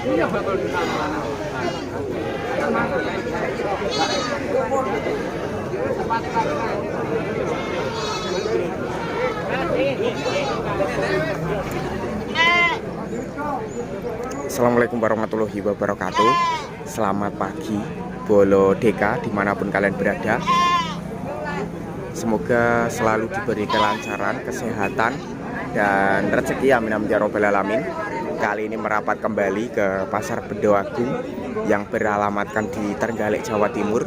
Assalamualaikum warahmatullahi wabarakatuh. Selamat pagi Bolo Deka dimanapun kalian berada. Semoga selalu diberi kelancaran, kesehatan, dan rezeki, amin amin ya robbal alamin. Kali ini merapat kembali ke Pasar Bedo Agung yang beralamatkan di Trenggalek, Jawa Timur,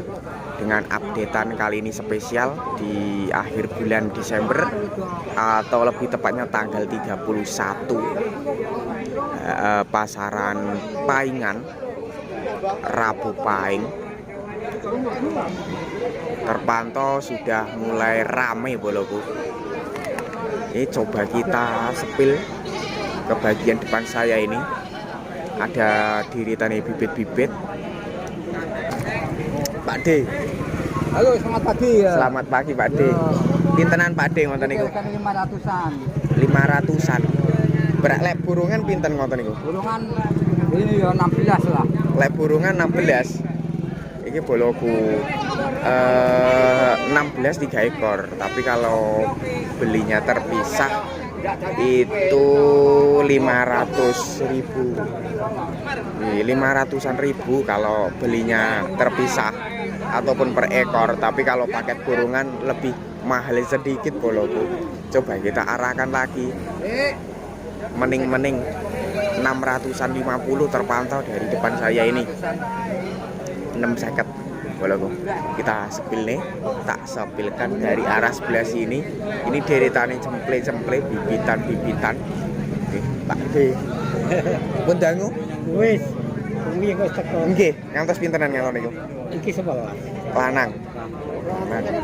dengan updatean kali ini spesial di akhir bulan Desember, atau lebih tepatnya tanggal 31. Pasaran Paingan, Rabu Pahing, terpantau sudah mulai ramai boloku. Ini coba kita sepil ke bagian depan saya ini. Ada diritan bibit-bibit. Pak D. Halo, selamat pagi ya. Selamat pagi Pak D. Pintenan Pak D ngoten niku? 500-an. 500-an. Berak lek burungan pinten ngoten niku? Burungan ini ya 16 lah. Lek burungan 16. Iki boloku 16 3 ekor. Tapi kalau belinya terpisah itu 500.000. 500-an ribu kalau belinya terpisah ataupun per ekor. Tapi kalau paket burungan lebih mahal sedikit boloku. Coba kita arahkan lagi. Mening-mening 650 terpantau dari depan saya ini. 650 boloku. Kita sepil nih, tak sepilkan dari arah sebelah sini. Ini deretannya cemple-cemple, bibitan-bibitan. Oke, Pak D. Pun dangu? Wis, kuwi engko teko. Nggih, ngantos pintenan ngono niku? Iki 11. Lanang. Lanang.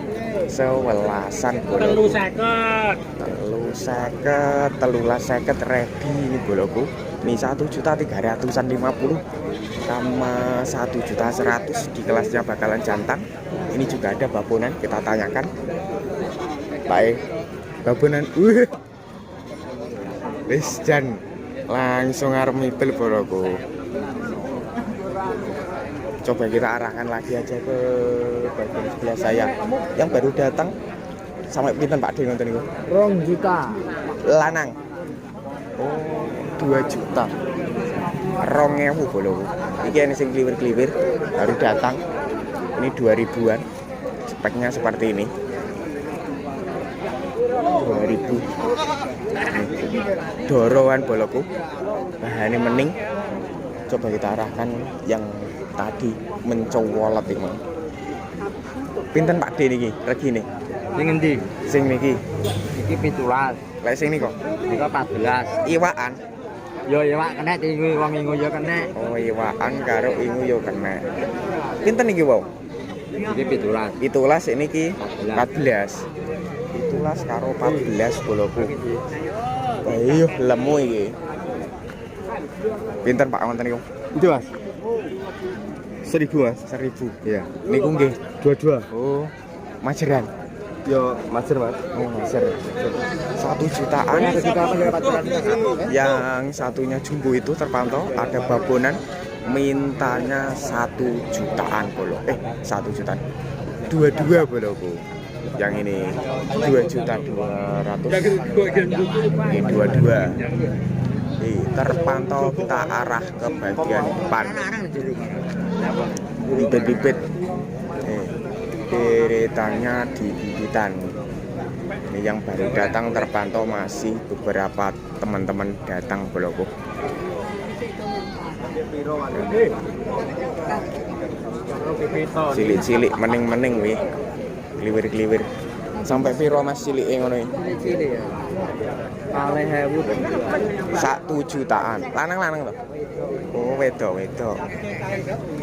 11-an boloku. 1350 ready ini boloku. Ini 1.350.000 sama 1.100.000 di kelasnya bakalan jantan. Ini juga ada babonan, kita tanyakan. Baik, babonan. Wis jan langsung arep mipil boloku. Coba kita arahkan lagi aja ke bagian sebelah saya yang baru datang. Sampai pinten Pak D ngoten niku? 2 juta. Lanang. Oh, 2 juta. 2.000 boloku. Iki ini sing kliwir-kliwir baru datang. Ini 2000-an. Speknya seperti ini. 2000. Doroan boloku. Bahannya mening. Coba kita arahkan yang tadi mencolot ini. Pinten Pak D niki regine? Sing endi? Sing niki. Iki 17. Lek sing niku? Nika 14. Iwakan. Yo iwak kena tinggi wong ingu yo kena. Oh, iwakan karo ingu yo kena. Pinten niki wau? Iki 17. 17 niki 14. 17 karo 14 boloku. Ayo lemu iki. Pinten Pak wonten niku? Itu Mas. 1000 Mas. 1000. Iya. Niku nggih 22. oh majeran. Yo majer Mas. Oh, majer. 1 jutaan. Yang satunya jumbo itu terpantau ada babonan mintanya 1 jutaan bolo. 1 jutaan. 22 boloku. Yang ini 2.200.000. Ini 22. Terpantau kita arah ke bagian depan. Bibit-bibit. Deretannya di bibitan. Ini yang baru datang terpantau masih beberapa teman-teman datang boloku. Cilik-cilik mening-mening wih. Kliwir-kliwir. Sampai piro Mas cilike ngono iki? Cilik ya. Paling 1 jutaan. Lanang-lanang toh? Oh, wedok.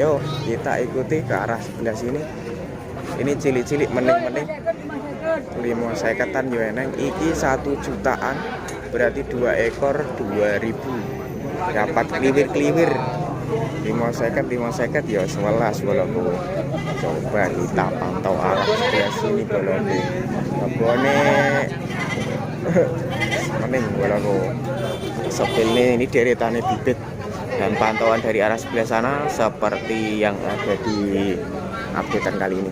Yo, kita ikuti ke arah sebelah sini. Ini cilik-cilik mening-mening. 550-an yo eneng. Iki 1 jutaan. Berarti 2 ekor 2.000. Dapat kliwir-kliwir. 550 ya 11 boloku. Coba kita pantau arah sebelah sini boloku. Babone mening boloku. Sepilnya ini deretannya bibit. Dan pantauan dari arah sebelah sana seperti yang ada di updatean kali ini.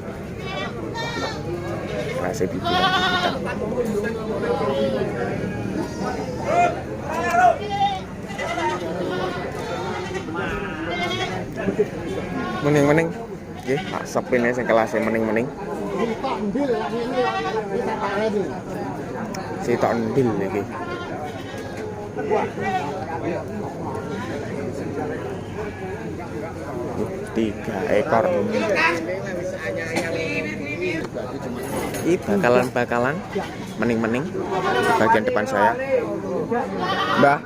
Masih bibitan-bibitan. Mening-mening. Nggih, Pak sepine sing kelasé mening-mening. Sitok ndil iki. Tiga ekor. Ini bakalan mening-mening bagian depan saya. Mbah.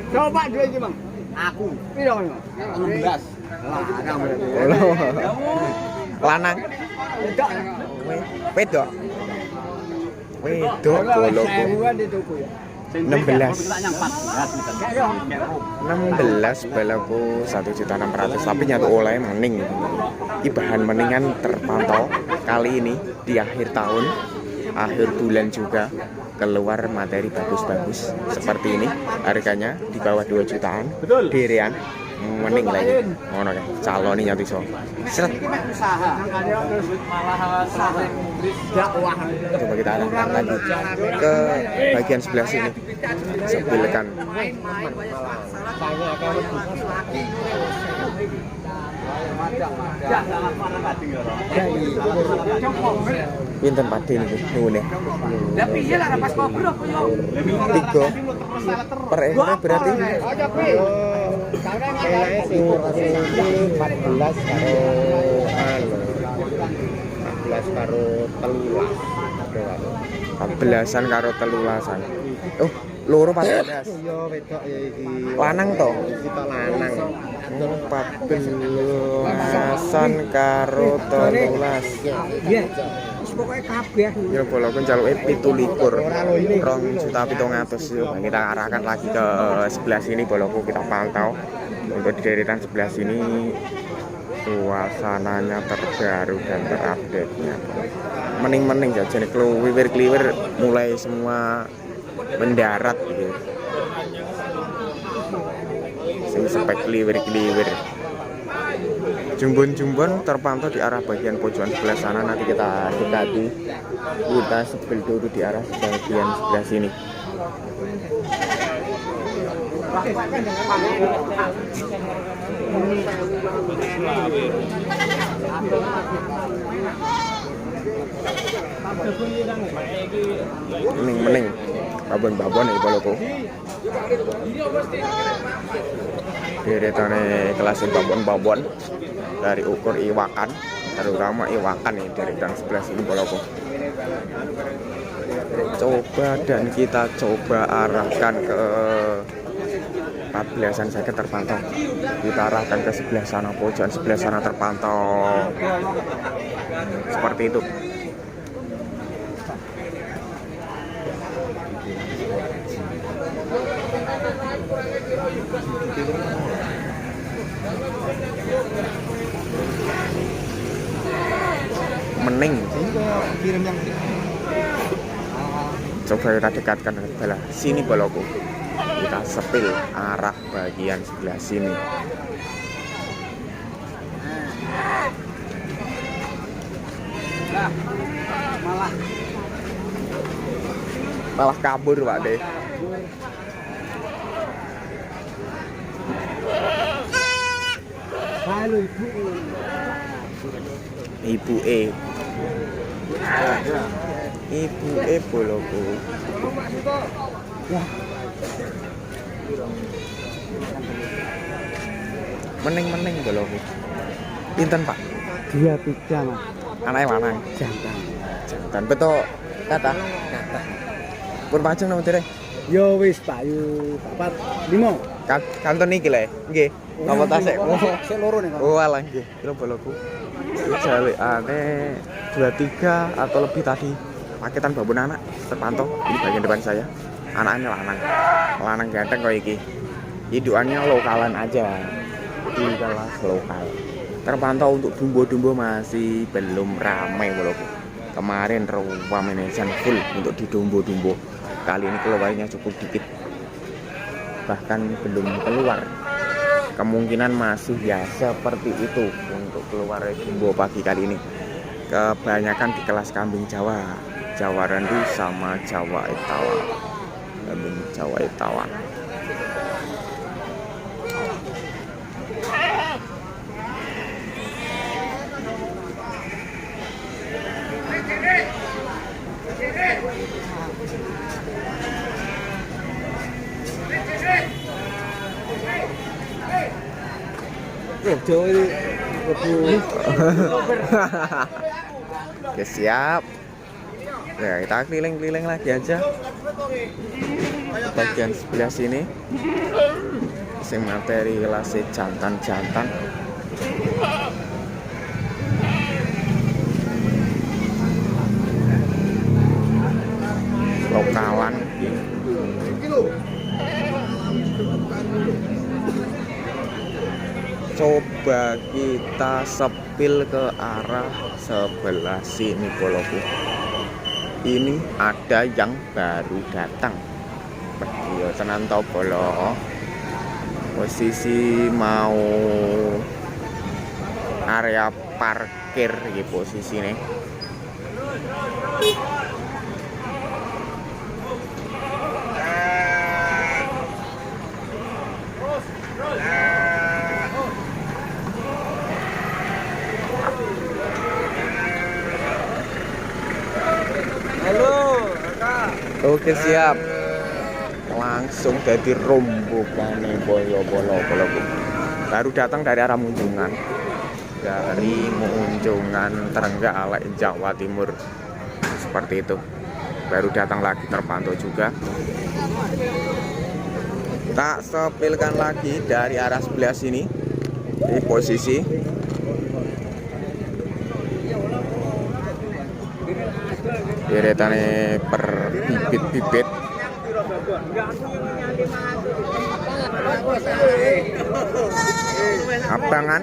Coba dua iki, Bang. Aku. Piro, Bang? 16. Lanang. Wedok. Wedok golok. 16 balaku 1.600.000 tapi nyatu oleh mening. Ini bahan meningan terpantau kali ini di akhir tahun, akhir bulan juga keluar materi bagus-bagus seperti ini. Harganya di bawah 2 jutaan. Dirian mening lagi ngono kan calon ini nyatu iso seret. Coba kita arahkan lagi ke bagian sebelah sini sebelkan. Pinten padi niku nuwune. Lah piye lah pas kobrok yo. 3 per ekor berarti 14 karo 14-an karo 13-an. Oh, loro 14. Iya wedok ya iki. Lanang to? Kita lanang. 14-an karo 13. Iya. Pokoke kabeh. Ya bolokun jaluke 17 2.700.000 yo. Kita arahkan lagi ke sebelah sini bolokku, kita pantau untuk di deretan sebelah sini suasananya terbaru dan terupdate-nya. Mening-mening jajane kliwir-kliwir mulai semua mendarat gitu. Sing sampai kliwir-kliwir. Jumbon-jumbon terpantau di arah bagian pojokan sebelah sana. Nanti kita dekati, kita sebel dulu di arah bagian sebelah sini. Mening-mening babon-babon iki boloko. Deretane kelas babon-babon dari ukur iwakan, terutama iwakan nih dari dan sebelah sini boloko. Coba dan kita coba arahkan ke 14-an saja terpantau. Kita arahkan ke sebelah sana, pojokan sebelah sana terpantau seperti itu. Mening. Coba kita dekatkan ke sebelah sini boloko. Kita sepil arah bagian sebelah sini. Malah kabur Pak deh. Halo Ibu boloko. Mening boloko. Pinten Pak? 23 Mas. Anake lanang. Jantan. Jantan beto kata. Pun pancen nang dire. Yo wis Pak, yo 4 5. Kanton iki le. Nggih. Apa tasik? Sik loro nih, Pak. Oh alah nggih. Kira boloko. Jalikane 23 atau lebih tadi. Paketan babon anak terpantau di bagian depan saya. Anaknya lanang ganteng kok iki. Hidupannya lokalan aja, di kelas lokal. Terpantau untuk dumbo-dumbo masih belum ramai boloko. Kemarin ruang manajemen full untuk di dumbo-dumbo. Kali ini keluarnya cukup dikit. bahkan belum keluar. Kemungkinan masih ya seperti itu untuk keluar jumbo pagi kali ini. Kebanyakan di kelas kambing Jawa, Jawa Randu sama Jawa Etawa. Kambing Jawa Etawa. Oke, siap. Ya, kita keliling-keliling lagi aja. Bagian sebelah sini sing materi kelasnya jantan-jantan. Lokalan. Coba kita sepil ke arah sebelah sini boloku. Ini ada yang baru datang. Iya tenan to bolo. Posisi mau area parkir di posisi ini. Oke, siap. Langsung jadi rombokan bolo-bolo. Baru datang dari arah Munjungan. Dari Munjungan Trenggalek Jawa Timur. Seperti itu. Baru datang lagi terpantau juga. Tak sepilkan lagi dari arah sebelah sini. Di posisi deretannya per bibit-bibit. Abangan.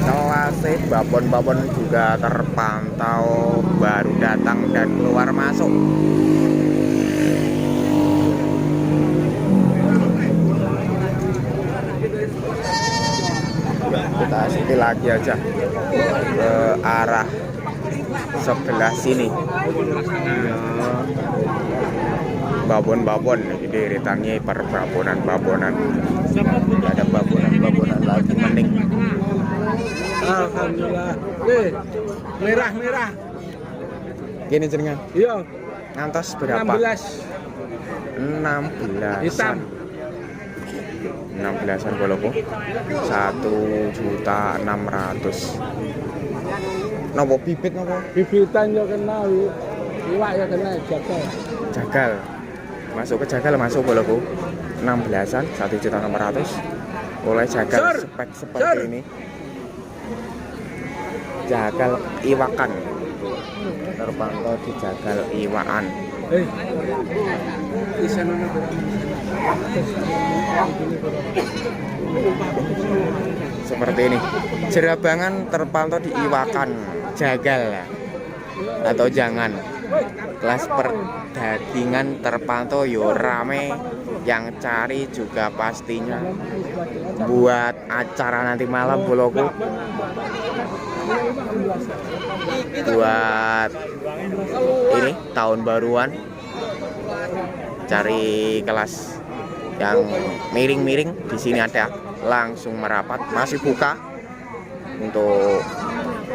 Kelasnya babon-babon juga terpantau baru datang dan keluar masuk. Kita sepil lagi aja ke arah sebelah sini. Babon-babon, jadi deretannya per babonan-babonan. Ada babonan-babonan lagi mening. Alhamdulillah. Merah-merah. Gini jenengan. Iya. Ngantos berapa? 16. Hitam. 16-an boloku. 1.600.000. Nopo bibit nopo? Bibitan yo kena, iwak yo kena jagal. Jagal. Masuk ke jagal masuk boloku. 16-an 1.600.000. Oleh jagal spek seperti ini. Jagal iwakan. Terpantau di jagal iwakan. Seperti ini. Jerabangan terpantau di iwakan, jagal atau jangan. Kelas perdagingan terpantau yo rame, yang cari juga pastinya buat acara nanti malam boloku. Buat ini tahun baruan, cari kelas yang miring-miring. Di sini ada langsung merapat, masih buka. Untuk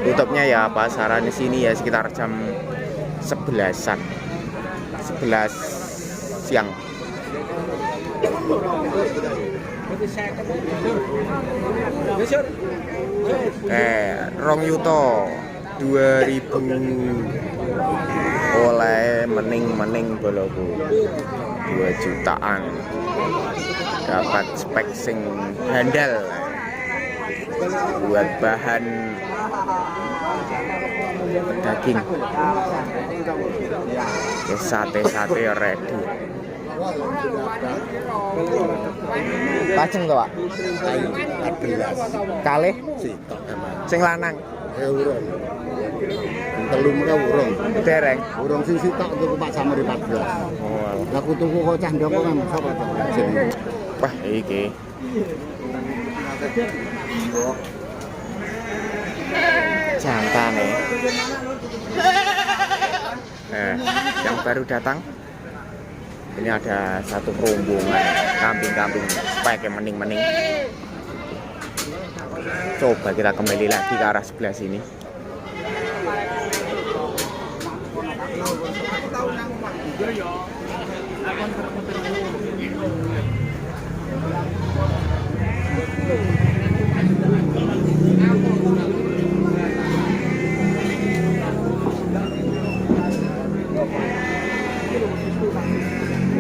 tutupnya ya pasaran di sini ya sekitar jam 11 siang. Rong yuto 2000 oleh mening boloku. 2 jutaan dapat spek sing handal buat bahan daging. Sate ready. Paceng to, Pak? 14. Kalih sing lanang. Telu mereka urung. Dereng. Urung sing sitok tuku Pak Samuri 14. Oh. Lah aku tuku kok cah ndoko kan sapa to? Jenenge. Wah, iki. Jantan nih. Yang baru datang. Ini ada satu rombongan kambing-kambing spek yang mening-mening. Coba kita kembali lagi ke arah sebelah sini.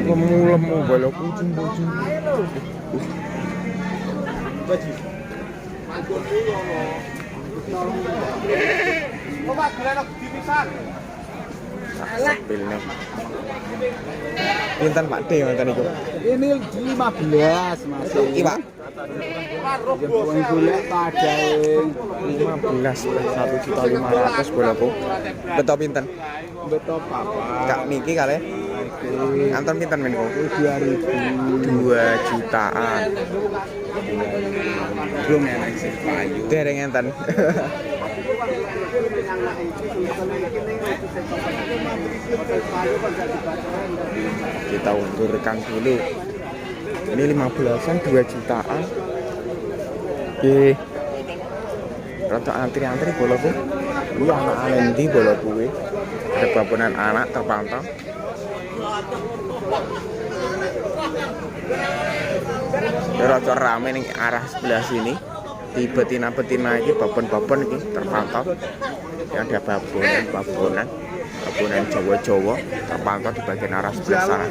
Lemu-lemu balok kucing-kucing. Sepil nih. Pinten Pak D ngoten niku. Ini 15 Mas. Iki Pak. Wong golek padae 15 1.500.000 bolaku. Beto pinten? beto papa. Kak niki kalih. Anton pinten men kok? 2000. 2 jutaan. Belum enak sih payu. Dereng enten. Kita undurkan dulu. Ini 15-an 2 jutaan. Oke. Rotok antri-antri bolaku. Iya anak alendi bolaku kuwi. Ada babonan anak terpantau. Rotok rame ning arah sebelah sini. Di betina-betina ini babon-babon ini terpantau. Yang ada babonan Jawa-Jawa terpantau di bagian arah sebelah sana.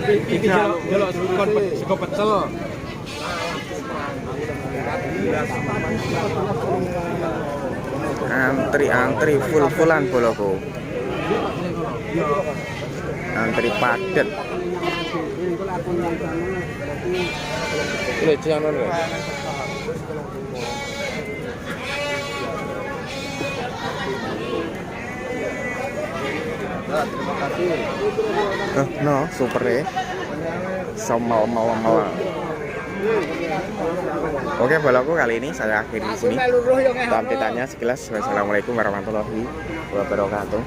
Iki delok sego pecel. Antri full-fullan bolaku. Antri padet. Ini jangan lho. Terima kasih. No, super ya. Mau. Oke, bolaku kali ini saya akhiri di sini. Updateannya sekilas. Wassalamualaikum warahmatullahi wabarakatuh.